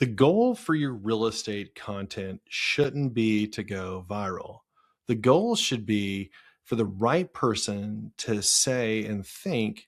The goal for your real estate content shouldn't be to go viral. The goal should be for the right person to say and think,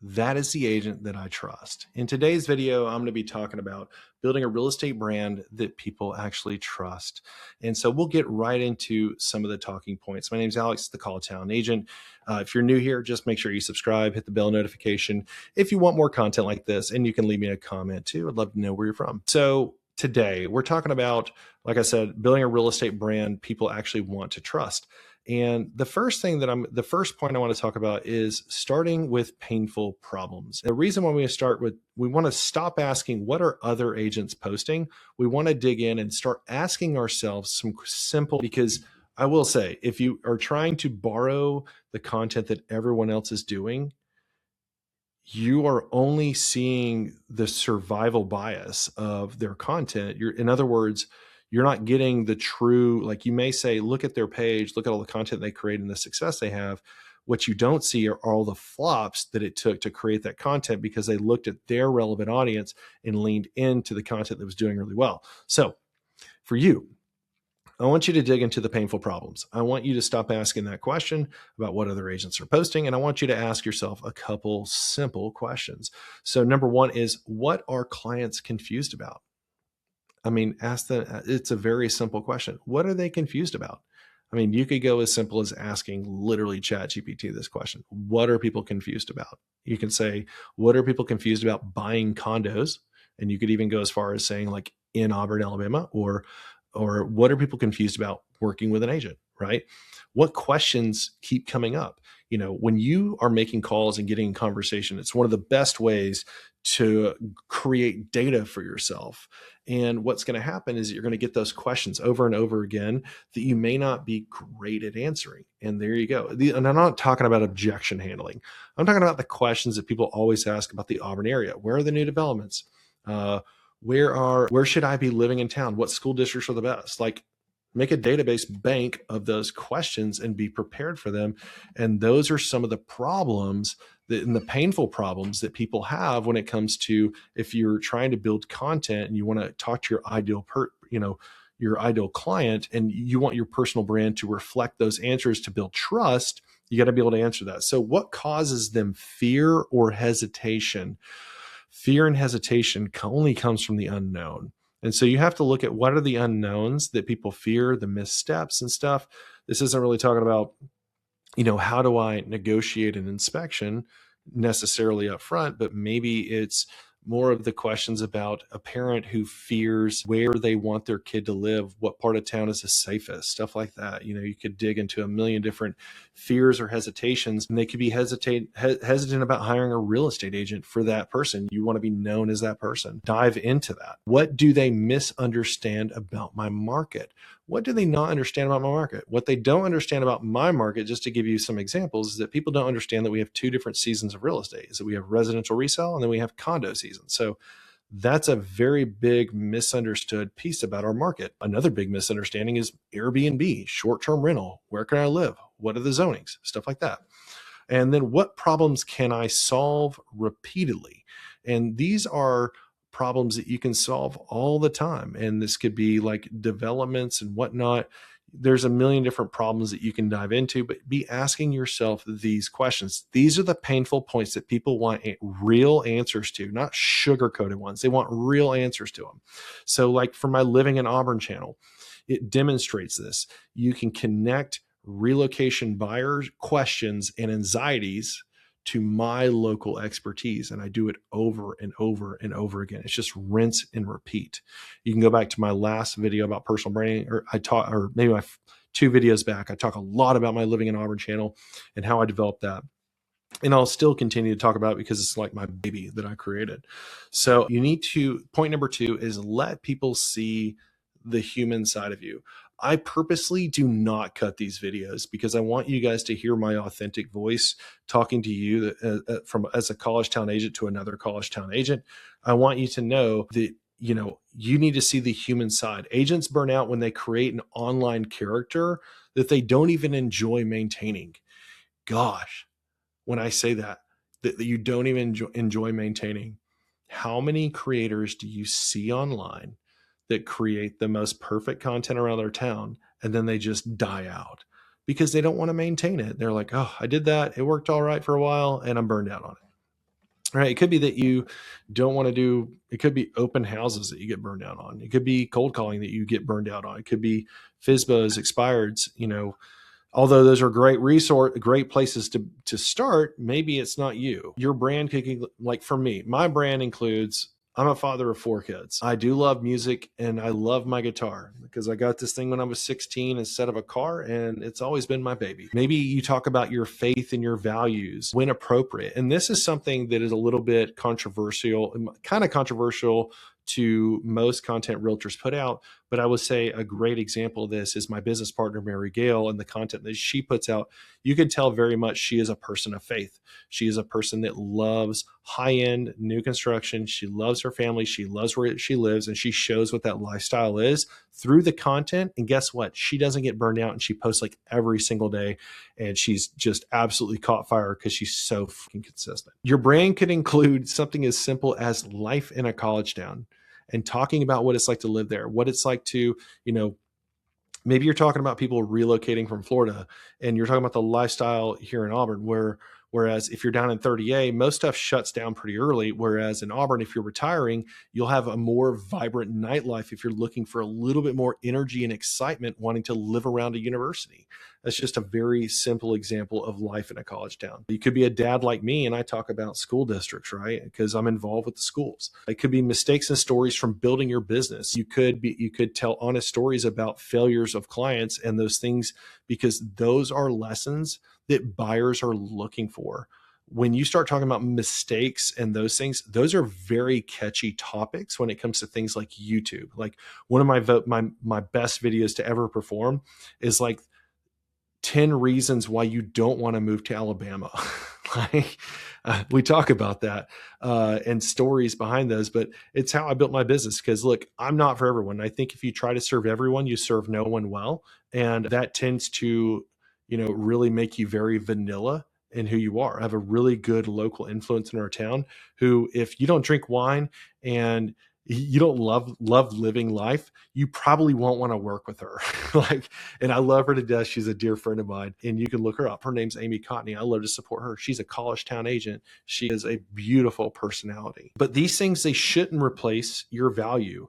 that is the agent that I trust. In today's video, I'm going to be talking about building a real estate brand that people actually trust. And so we'll get right into some of the talking points. My name is Alex, the College Town Agent. If you're new here, just make sure you subscribe, hit the bell notification if you want more content like this, and you can leave me a comment too. I'd love to know where you're from. So today we're talking about, like I said, building a real estate brand people actually want to trust. And the first point I want to talk about is starting with painful problems. The reason why we want to stop asking, what are other agents posting? We want to dig in and start asking ourselves some simple, because I will say, if you are trying to borrow the content that everyone else is doing, you are only seeing the survival bias of their content. In other words, you're not getting the true, like you may say, look at their page, look at all the content they create and the success they have. What you don't see are all the flops that it took to create that content, because they looked at their relevant audience and leaned into the content that was doing really well. So for you, I want you to dig into the painful problems. I want you to stop asking that question about what other agents are posting. And I want you to ask yourself a couple simple questions. So number one is, what are clients confused about? I mean, it's a very simple question. What are they confused about? I mean, you could go as simple as asking literally ChatGPT this question. What are people confused about? You can say, what are people confused about buying condos? And you could even go as far as saying, like, in Auburn, Alabama, or what are people confused about working with an agent, right? What questions keep coming up? You know, when you are making calls and getting in conversation, it's one of the best ways to create data for yourself. And what's going to happen is you're going to get those questions over and over again that you may not be great at answering. And there you go. And I'm not talking about objection handling. I'm talking about the questions that people always ask about the Auburn area. Where are the new developments? Where should I be living in town? What school districts are the best? Like, make a database bank of those questions and be prepared for them. And those are some of the problems and the painful problems that people have when it comes to, if you're trying to build content and you want to talk to your ideal client, and you want your personal brand to reflect those answers to build trust, you got to be able to answer that. So what causes them fear or hesitation? Fear and hesitation only comes from the unknown. And so you have to look at what are the unknowns that people fear, the missteps and stuff. This isn't really talking about, how do I negotiate an inspection necessarily up front, but maybe it's more of the questions about a parent who fears where they want their kid to live, what part of town is the safest, stuff like that. You could dig into a million different fears or hesitations, and they could be hesitant about hiring a real estate agent for that person. You want to be known as that person. Dive into that. What do they misunderstand about my market? What do they not understand about my market? What they don't understand about my market, just to give you some examples, is that people don't understand that we have two different seasons of real estate. Is that we have residential resale and then we have condo season. So that's a very big misunderstood piece about our market. Another big misunderstanding is Airbnb, short-term rental. Where can I live? What are the zonings? Stuff like that. And then what problems can I solve repeatedly? And these are problems that you can solve all the time. And this could be like developments and whatnot. There's a million different problems that you can dive into, but be asking yourself these questions. These are the painful points that people want real answers to, not sugar-coated ones. They want real answers to them. So like for my Living in Auburn channel, it demonstrates this. You can connect relocation buyers' questions and anxieties to my local expertise. And I do it over and over and over again. It's just rinse and repeat. You can go back to my last video about personal branding, or maybe my 2 videos back. I talk a lot about my Living in Auburn channel and how I developed that. And I'll still continue to talk about it because it's like my baby that I created. So point number 2 is let people see the human side of you. I purposely do not cut these videos because I want you guys to hear my authentic voice talking to you as a college town agent to another college town agent. I want you to know that, you need to see the human side. Agents burn out when they create an online character that they don't even enjoy maintaining. Gosh, when I say that you don't even enjoy maintaining, How many creators do you see online that create the most perfect content around their town and then they just die out because they don't want to maintain it? They're like, oh, I did that. It worked all right for a while and I'm burned out on it. Right. It could be that you don't want to do, it could be open houses that you get burned out on. It could be cold calling that you get burned out on. It could be FISBOs, expireds, although those are great places to start. Maybe it's not you. Your brand could, like for me, my brand includes, I'm a father of 4 kids. I do love music and I love my guitar because I got this thing when I was 16 instead of a car, and it's always been my baby. Maybe you talk about your faith and your values when appropriate. And this is something that is a little bit controversial, kind of controversial to most content realtors put out. But I would say a great example of this is my business partner, Mary Gale, and the content that she puts out. You can tell very much she is a person of faith. She is a person that loves high-end new construction. She loves her family. She loves where she lives, and she shows what that lifestyle is through the content. And guess what? She doesn't get burned out, and she posts like every single day, and she's just absolutely caught fire because she's so fucking consistent. Your brand could include something as simple as life in a college town and talking about what it's like to live there, what it's like to, maybe you're talking about people relocating from Florida and you're talking about the lifestyle here in Auburn, whereas if you're down in 30A, most stuff shuts down pretty early. Whereas in Auburn, if you're retiring, you'll have a more vibrant nightlife if you're looking for a little bit more energy and excitement, wanting to live around a university. That's just a very simple example of life in a college town. You could be a dad like me, and I talk about school districts, right? Because I'm involved with the schools. It could be mistakes and stories from building your business. You could tell honest stories about failures of clients and those things, because those are lessons that buyers are looking for. When you start talking about mistakes and those things, those are very catchy topics when it comes to things like YouTube. Like one of my best videos to ever perform is like 10 reasons why you don't want to move to Alabama. Like we talk about that and stories behind those, but it's how I built my business. Because look, I'm not for everyone. I think if you try to serve everyone, you serve no one well. And that tends to, really make you very vanilla in who you are. I have a really good local influence in our town who, if you don't drink wine and you don't love living life, you probably won't want to work with her. And I love her to death. She's a dear friend of mine, and you can look her up. Her name's Amy Cotney. I love to support her. She's a college town agent. She is a beautiful personality. But these things, they shouldn't replace your value.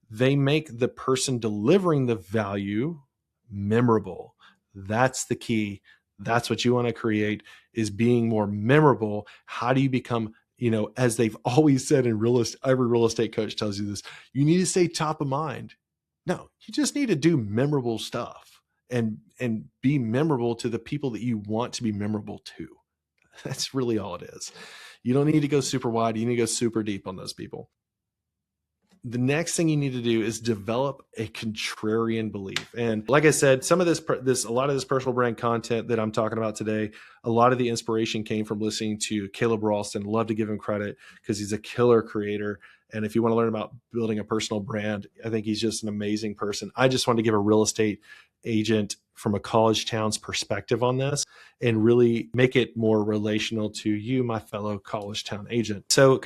They make the person delivering the value memorable. That's the key. That's what you want to create, is being more memorable. How do you become, as they've always said in real estate, every real estate coach tells you this, you need to stay top of mind. No, you just need to do memorable stuff and be memorable to the people that you want to be memorable to. That's really all it is. You don't need to go super wide. You need to go super deep on those people. The next thing you need to do is develop a contrarian belief. And like I said, some of a lot of this personal brand content that I'm talking about today, a lot of the inspiration came from listening to Caleb Ralston. Love to give him credit because he's a killer creator. And if you want to learn about building a personal brand, I think he's just an amazing person. I just want to give a real estate agent from a college town's perspective on this and really make it more relational to you, my fellow college town agent. So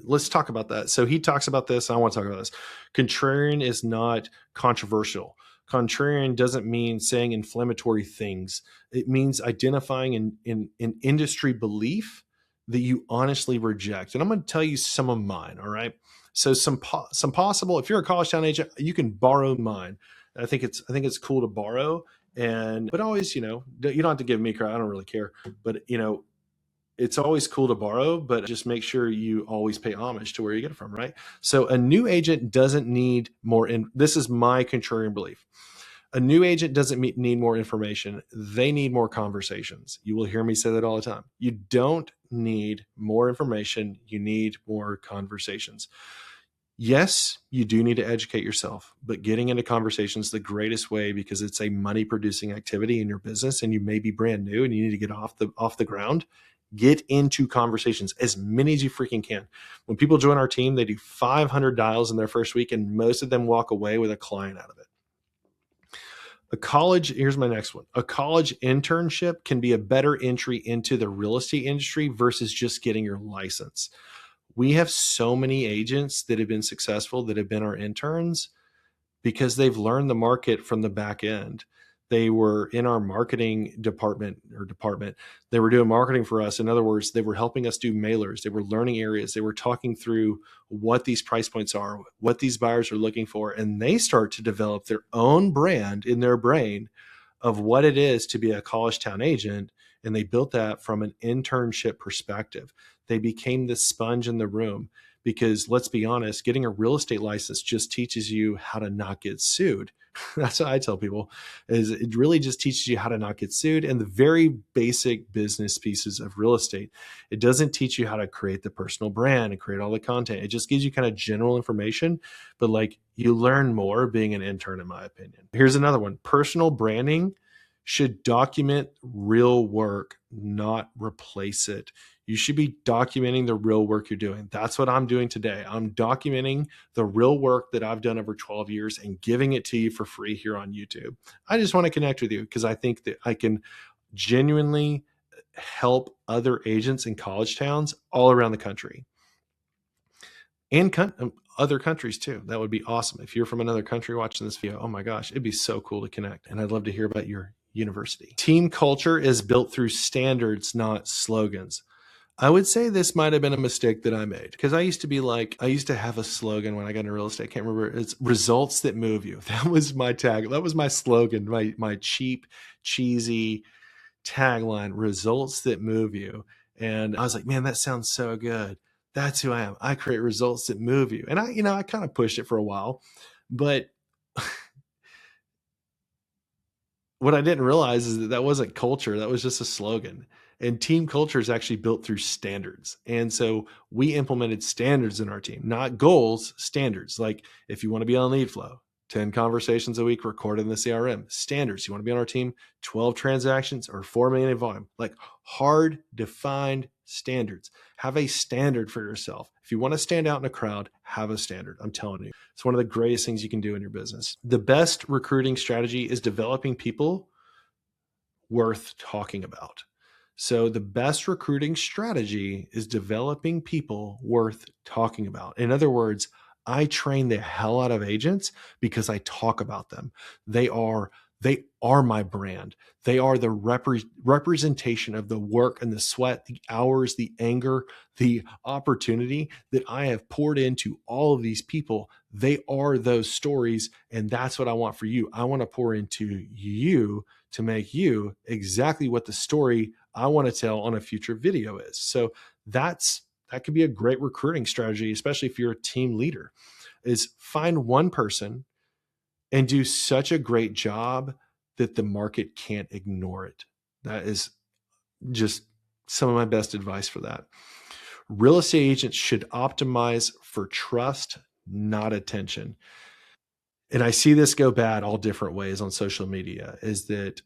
let's talk about that. So he talks about this. I want to talk about this. Contrarian is not controversial. Contrarian doesn't mean saying inflammatory things. It means identifying an industry belief that you honestly reject. And I'm going to tell you some of mine. All right. So some possible, if you're a college town agent, you can borrow mine. I think it's cool to borrow, but always, you don't have to give me credit. I don't really care, but it's always cool to borrow, but just make sure you always pay homage to where you get it from. Right. So a new agent doesn't need more. This is my contrarian belief. A new agent doesn't need more information. They need more conversations. You will hear me say that all the time. You don't need more information. You need more conversations. Yes, you do need to educate yourself, but getting into conversations is the greatest way, because it's a money producing activity in your business and you may be brand new and you need to get off the ground. Get into conversations, as many as you freaking can. When people join our team, they do 500 dials in their first week, and most of them walk away with a client out of it. Here's my next one. A college internship can be a better entry into the real estate industry versus just getting your license. We have so many agents that have been successful that have been our interns because they've learned the market from the back end. They were in our marketing department. They were doing marketing for us. In other words, they were helping us do mailers. They were learning areas. They were talking through what these price points are, what these buyers are looking for. And they start to develop their own brand in their brain of what it is to be a college town agent. And they built that from an internship perspective. They became the sponge in the room. Because let's be honest, getting a real estate license just teaches you how to not get sued. That's what I tell people, is it really just teaches you how to not get sued and the very basic business pieces of real estate. It doesn't teach you how to create the personal brand and create all the content. It just gives you kind of general information, but like you learn more being an intern, in my opinion. Here's another one. Personal branding should document real work, not replace it. You should be documenting the real work you're doing. That's what I'm doing today. I'm documenting the real work that I've done over 12 years and giving it to you for free here on YouTube. I just want to connect with you because I think that I can genuinely help other agents in college towns all around the country and other countries too. That would be awesome. If you're from another country watching this video, oh my gosh, it'd be so cool to connect. And I'd love to hear about your university. Team culture is built through standards, not slogans. I would say this might have been a mistake that I made because I used to have a slogan when I got into real estate. I can't remember. It's results that move you. That was my tag. That was my slogan, my cheap, cheesy tagline, results that move you. And I was like, man, that sounds so good. That's who I am. I create results that move you. And I kind of pushed it for a while, but what I didn't realize is that wasn't culture. That was just a slogan. And team culture is actually built through standards. And so we implemented standards in our team, not goals, standards. Like if you want to be on lead flow, 10 conversations a week recorded in the CRM, standards. You want to be on our team, 12 transactions or 4 million in volume, like hard defined standards. Have a standard for yourself. If you want to stand out in a crowd, have a standard. I'm telling you, it's one of the greatest things you can do in your business. The best recruiting strategy is developing people worth talking about. So the best recruiting strategy is developing people worth talking about. In other words, I train the hell out of agents because I talk about them. They are my brand. They are the representation of the work and the sweat, the hours, the anger, the opportunity that I have poured into all of these people. They are those stories. And that's what I want for you. I want to pour into you to make you exactly what the story I want to tell on a future video is. So that could be a great recruiting strategy, especially if you're a team leader, is find one person and do such a great job that the market can't ignore it. That is just some of my best advice for that. Real estate agents should optimize for trust, not attention. And I see this go bad all different ways on social media, is that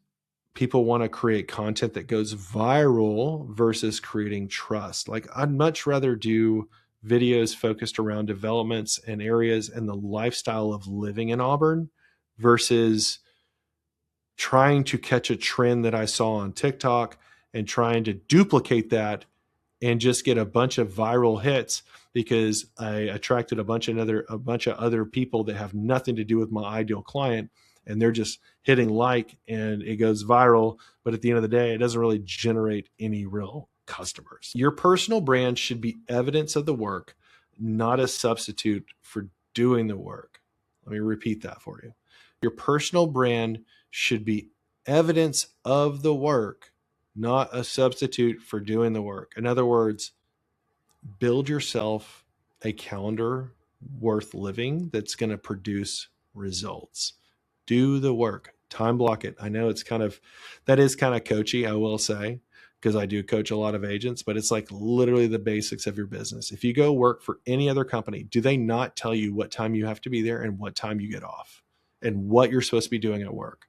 people want to create content that goes viral versus creating trust. Like I'd much rather do videos focused around developments and areas and the lifestyle of living in Auburn versus trying to catch a trend that I saw on TikTok and trying to duplicate that and just get a bunch of viral hits because I attracted a bunch of other people that have nothing to do with my ideal client, and they're just hitting like and it goes viral. But at the end of the day, it doesn't really generate any real customers. Your personal brand should be evidence of the work, not a substitute for doing the work. Let me repeat that for you. Your personal brand should be evidence of the work, not a substitute for doing the work. In other words, build yourself a calendar worth living that's going to produce results. Do the work, time block it. I know that is kind of coachy, I will say, because I do coach a lot of agents, but it's like literally the basics of your business. If you go work for any other company, do they not tell you what time you have to be there and what time you get off and what you're supposed to be doing at work?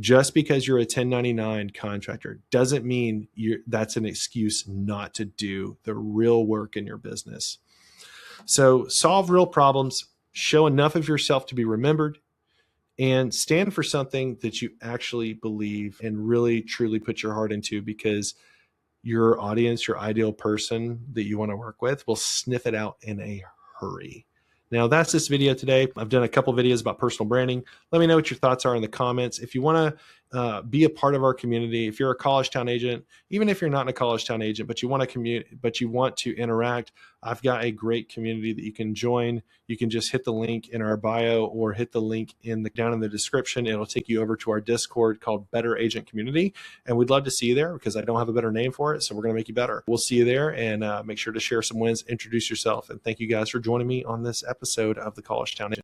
Just because you're a 1099 contractor doesn't mean that's an excuse not to do the real work in your business. So solve real problems, show enough of yourself to be remembered, and stand for something that you actually believe and really truly put your heart into, because your audience, your ideal person that you want to work with will sniff it out in a hurry. Now, that's this video today. I've done a couple videos about personal branding. Let me know what your thoughts are in the comments. If you want to be a part of our community, if you're a college town agent, even if you're not a college town agent, but you want to commute, but you want to interact, I've got a great community that you can join. You can just hit the link in our bio or hit the link down in the description. It'll take you over to our Discord called Better Agent Community. And we'd love to see you there because I don't have a better name for it. So we're going to make you better. We'll see you there, and make sure to share some wins, introduce yourself. And thank you guys for joining me on this episode of the College Town Agent.